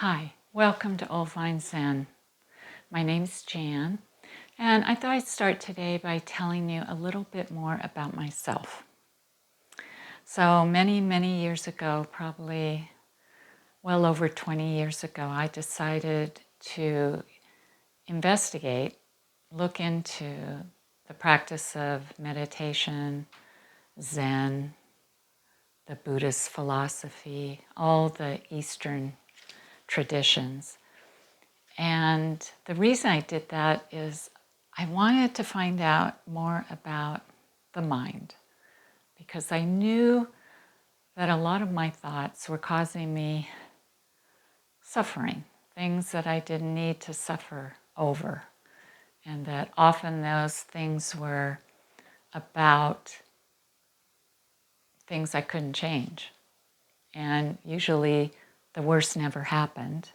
Hi, welcome to Old Vine Zen. My name's Jan, and I thought I'd start today by telling you a little bit more about myself. So many years ago, probably well over 20 years ago, I decided to investigate, look into the practice of meditation, Zen, the Buddhist philosophy, all the Eastern traditions. And the reason I did that is I wanted to find out more about the mind, because I knew that a lot of my thoughts were causing me suffering, things that I didn't need to suffer over, and that often those things were about things I couldn't change. And usually the worst never happened.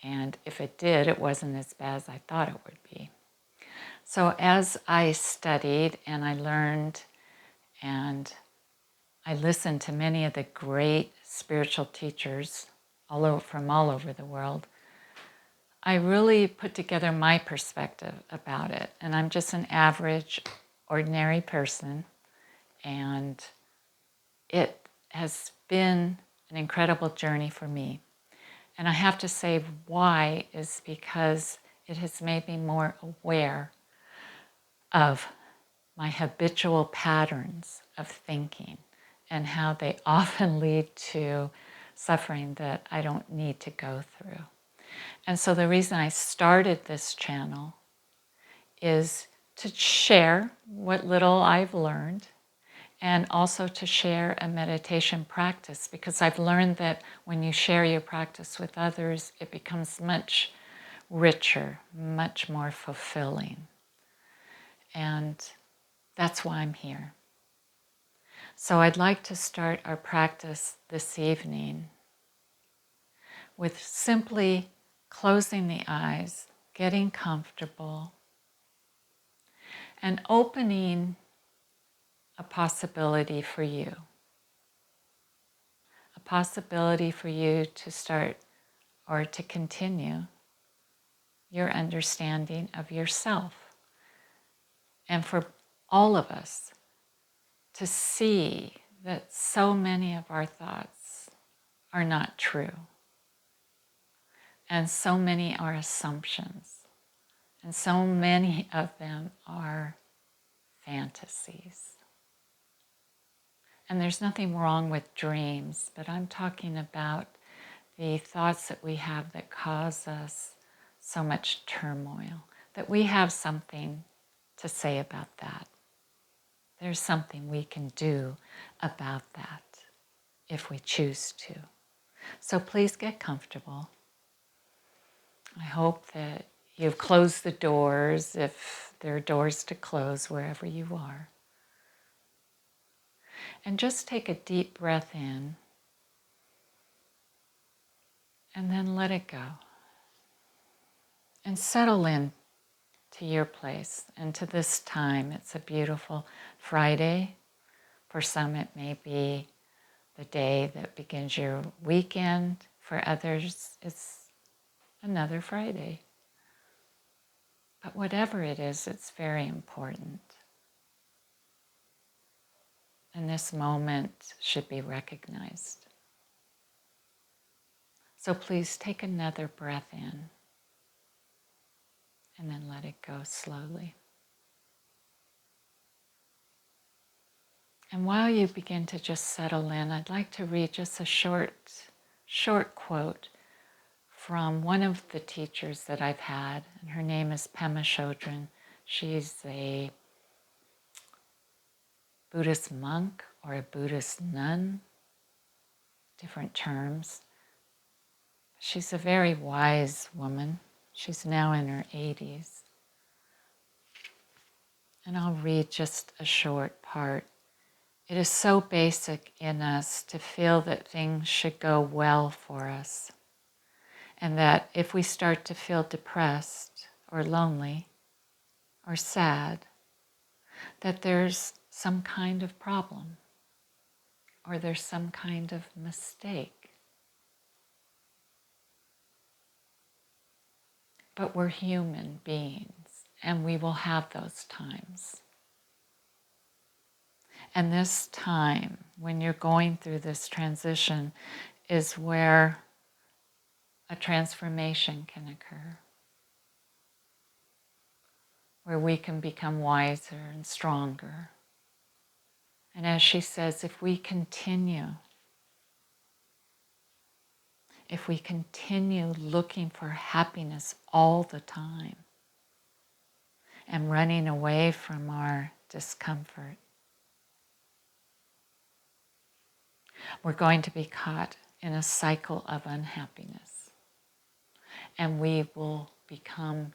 And if it did, it wasn't as bad as I thought it would be. So as I studied and I learned and I listened to many of the great spiritual teachers from all over the world, I really put together my perspective about it. And I'm just an average, ordinary person. And it has been an incredible journey for me. And I have to say why is because it has made me more aware of my habitual patterns of thinking and how they often lead to suffering that I don't need to go through. And so the reason I started this channel is to share what little I've learned, and also to share a meditation practice, because I've learned that when you share your practice with others, it becomes much richer, much more fulfilling. And that's why I'm here. So I'd like to start our practice this evening with simply closing the eyes, getting comfortable, and opening a possibility for you. A possibility for you to start or to continue your understanding of yourself. And for all of us to see that so many of our thoughts are not true. And so many are assumptions. And so many of them are fantasies. And there's nothing wrong with dreams, but I'm talking about the thoughts that we have that cause us so much turmoil, that we have something to say about that. There's something we can do about that if we choose to. So please get comfortable. I hope that you've closed the doors, if there are doors to close wherever you are. And just take a deep breath in and then let it go. And settle in to your place and to this time. It's a beautiful Friday. For some, it may be the day that begins your weekend. For others, it's another Friday. But whatever it is, it's very important. And this moment should be recognized. So please take another breath in and then let it go slowly. And while you begin to just settle in, I'd like to read just a short quote from one of the teachers that I've had, and her name is Pema Chodron. She's a Buddhist monk or a Buddhist nun, different terms. She's a very wise woman. She's now in her 80s. And I'll read just a short part. It is so basic in us to feel that things should go well for us, and that if we start to feel depressed or lonely or sad, that there's some kind of problem or there's some kind of mistake. But we're human beings, and we will have those times. And this time, when you're going through this transition, is where a transformation can occur, where we can become wiser and stronger. And as she says, if we continue looking for happiness all the time and running away from our discomfort, we're going to be caught in a cycle of unhappiness. And we will become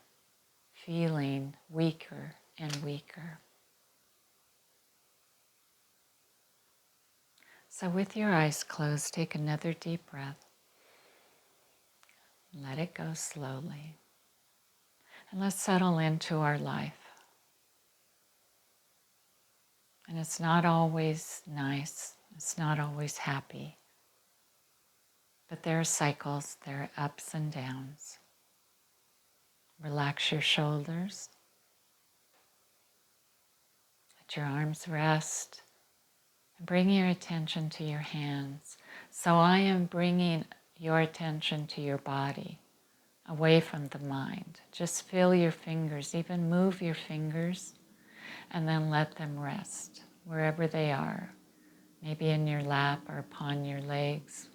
feeling weaker and weaker. So with your eyes closed, take another deep breath. Let it go slowly. And let's settle into our life. And it's not always nice. It's not always happy. But there are cycles, there are ups and downs. Relax your shoulders. Let your arms rest. And bring your attention to your hands. So I am bringing your attention to your body, away from the mind. Just feel your fingers, even move your fingers, and then let them rest wherever they are, maybe in your lap or upon your legs.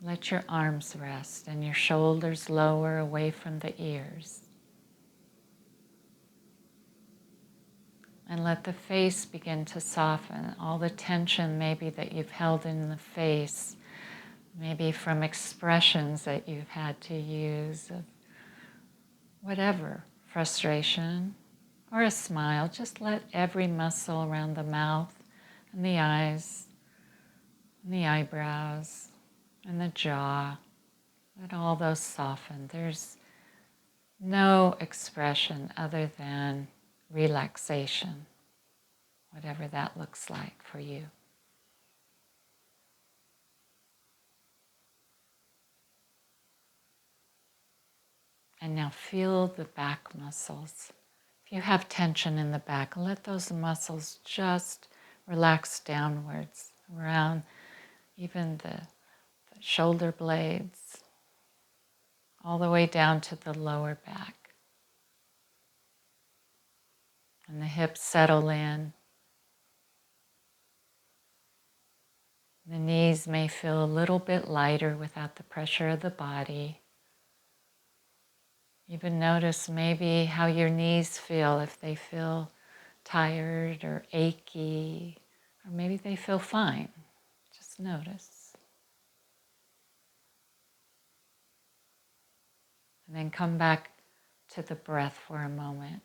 Let your arms rest and your shoulders lower away from the ears. And let the face begin to soften. All the tension maybe that you've held in the face, maybe from expressions that you've had to use, of whatever, frustration or a smile. Just let every muscle around the mouth and the eyes and the eyebrows and the jaw, let all those soften. There's no expression other than relaxation, whatever that looks like for you. And now feel the back muscles. If you have tension in the back, let those muscles just relax downwards, around even the shoulder blades, all the way down to the lower back. And the hips settle in. The knees may feel a little bit lighter without the pressure of the body. Even notice maybe how your knees feel, if they feel tired or achy, or maybe they feel fine. Just notice. And then come back to the breath for a moment.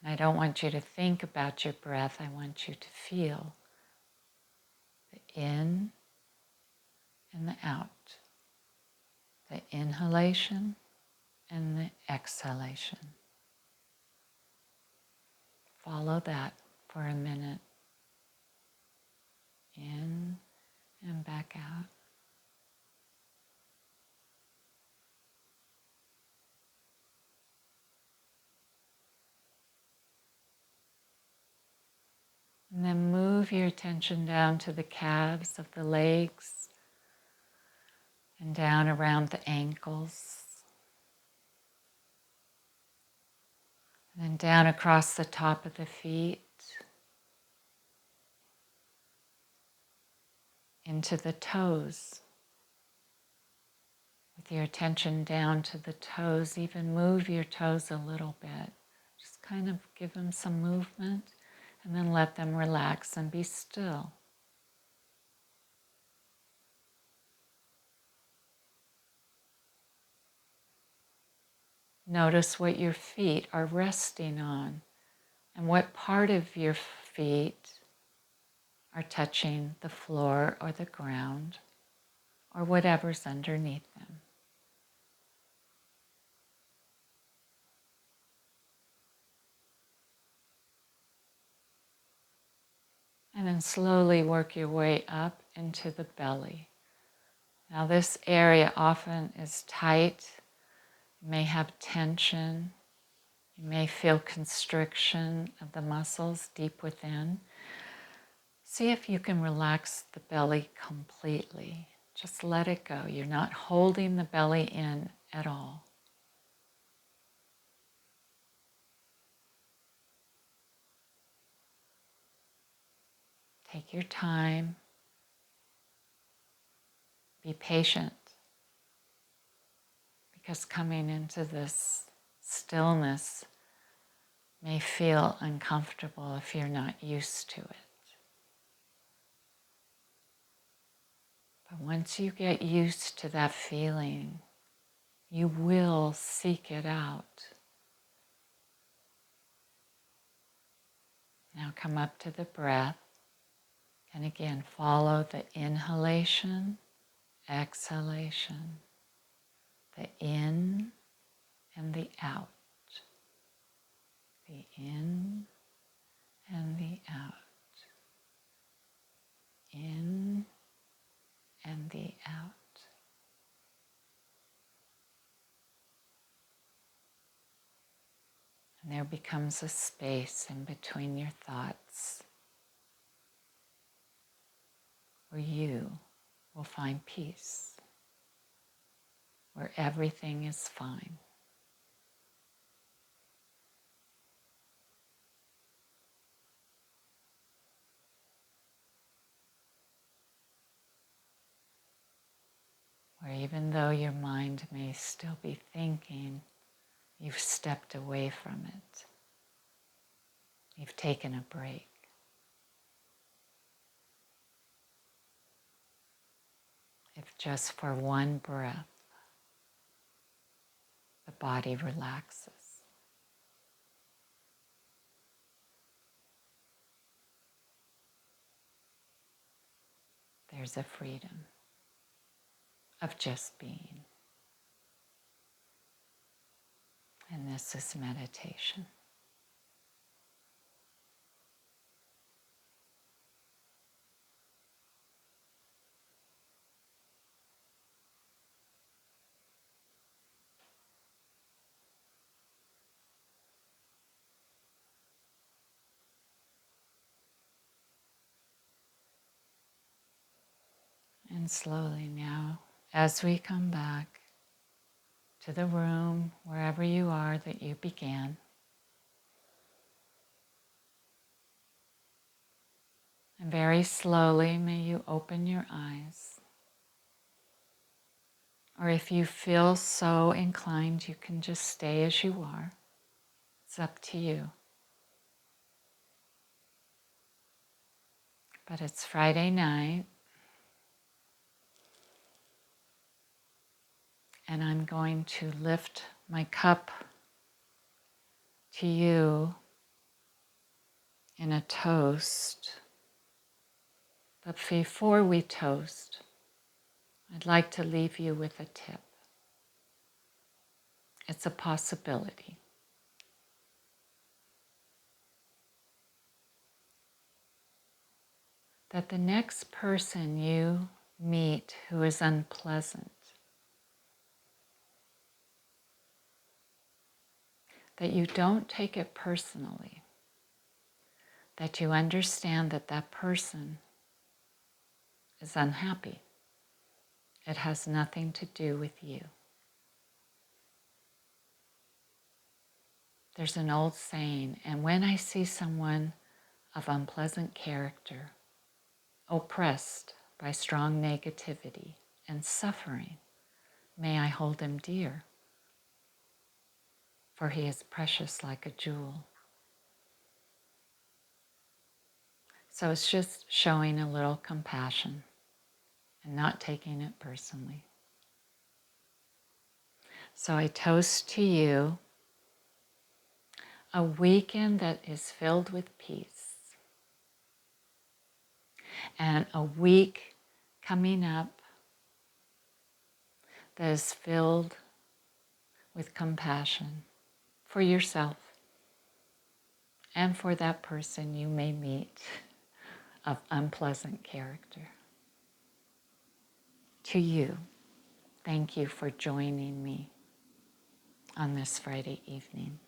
And I don't want you to think about your breath. I want you to feel the in and the out. The inhalation and the exhalation. Follow that for a minute. In and back out. And then move your attention down to the calves of the legs and down around the ankles. And then down across the top of the feet into the toes. With your attention down to the toes, even move your toes a little bit. Just kind of give them some movement and then let them relax and be still. Notice what your feet are resting on and what part of your feet are touching the floor or the ground or whatever's underneath them. And then slowly work your way up into the belly. Now this area often is tight. You may have tension. You may feel constriction of the muscles deep within. See if you can relax the belly completely. Just let it go. You're not holding the belly in at all. Take your time. Be patient. Because coming into this stillness may feel uncomfortable if you're not used to it. But once you get used to that feeling, you will seek it out. Now come up to the breath. And again, follow the inhalation, exhalation, the in and the out, the in and the out, in and the out. And there becomes a space in between your thoughts where you will find peace, where everything is fine. Where even though your mind may still be thinking, you've stepped away from it. You've taken a break. If just for one breath, the body relaxes. There's a freedom of just being. And this is meditation. And slowly now, as we come back to the room, wherever you are that you began, and very slowly may you open your eyes. Or if you feel so inclined, you can just stay as you are. It's up to you. But it's Friday night, and I'm going to lift my cup to you in a toast. But before we toast, I'd like to leave you with a tip. It's a possibility. That the next person you meet who is unpleasant, that you don't take it personally, that you understand that that person is unhappy. It has nothing to do with you. There's an old saying, and when I see someone of unpleasant character, oppressed by strong negativity and suffering, may I hold him dear, for he is precious like a jewel. So it's just showing a little compassion and not taking it personally. So I toast to you a weekend that is filled with peace, and a week coming up that is filled with compassion for yourself and for that person you may meet of unpleasant character. To you, thank you for joining me on this Friday evening.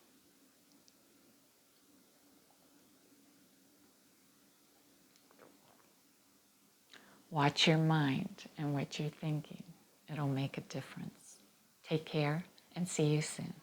Watch your mind and what you're thinking. It'll make a difference. Take care and see you soon.